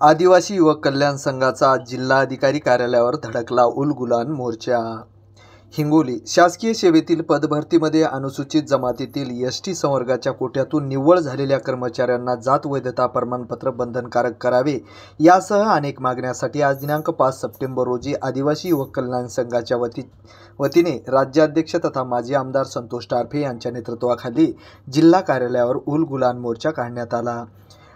आदिवासी युवक कल्याण संघाचा जिल्हाधिकारी कार्यालयावर धडकला उलगुलान मोर्चा। हिंगोली शासकीय सेवेतील पदभरतीमध्ये अनुसूचित जमातीतील एसटी संवर्गाच्या कोट्यातून निव्वळ झालेल्या कर्मचाऱ्यांना जात वैधता प्रमाणपत्र बंधनकारक करावे यासह अनेक मागण्यांसाठी आज दिनांक 5 सप्टेंबर रोजी आदिवासी युवक कल्याण संघाच्या वतीने राज्याध्यक्ष तथा माजी आमदार संतोष टारफे यांच्या नेतृत्वाखाली जिल्हा कार्यालयावर उलगुलान मोर्चा काढण्यात आला।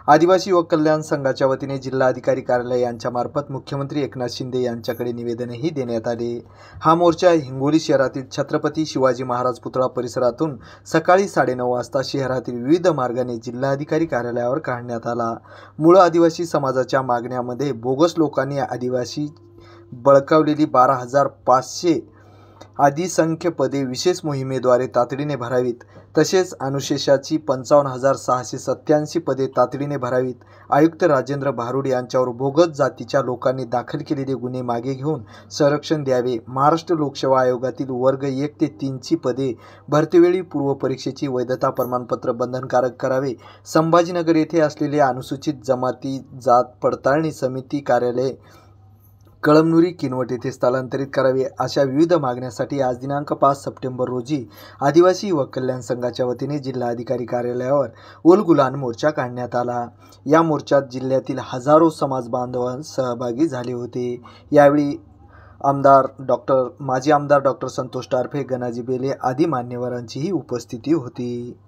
आदिवासी युवक कल्याण संघाच्या वतीने जिल्हाधिकारी कार्यालय यांच्या मार्फत मुख्यमंत्री एकनाथ शिंदे यांच्याकडे निवेदनही देण्यात आले। हा मोर्चा हिंगोली शहरातील छत्रपती शिवाजी महाराज पुतळा परिसरातून सकाळी 9:30 वाजता शहरातील विविध मार्गाने जिल्हाधिकारी कार्यालयावर काढण्यात आला। मूळ आदिवासी समाजाच्या मागण्यामध्ये बोगस लोकांनी आदिवासी बळकावलेली 12,500 आदिसंख्य पदे विशेष मोहिमेद्वारे तातडीने भरावीत, तसेच अनुशेषाची 55,687 पदे तातडीने भरावीत। आयुक्त राजेंद्र भारुड यांच्यावर बोगस जातीच्या लोकांनी दाखल केलेले गुन्हे मागे घेऊन संरक्षण द्यावे। महाराष्ट्र लोकसेवा आयोगातील वर्ग 1 ते 3 ची पदे भरतीवेळी पूर्व परीक्षेची वैधता प्रमाणपत्र बंधनकारक करावे। संभाजीनगर येथे असलेले अनुसूचित जमाती जात पडताळणी समिती कार्यालय कळमनुरी किनवट येथे स्थलांतरित करावे। अशा विविध मागण्यांसाठी आज दिनांक 5 सप्टेंबर रोजी आदिवासी युवक कल्याण संघाच्या वतीने जिल्हाधिकारी कार्यालयावर उलगुलान मोर्चा काढण्यात आला। या मोर्चात जिल्ह्यातील हजारो समाज बांधव सहभागी झाले होते। यावेळी माजी आमदार डॉक्टर संतोष टारफे, गणाजी बेले आदी मान्यवरांचीही उपस्थिती होती।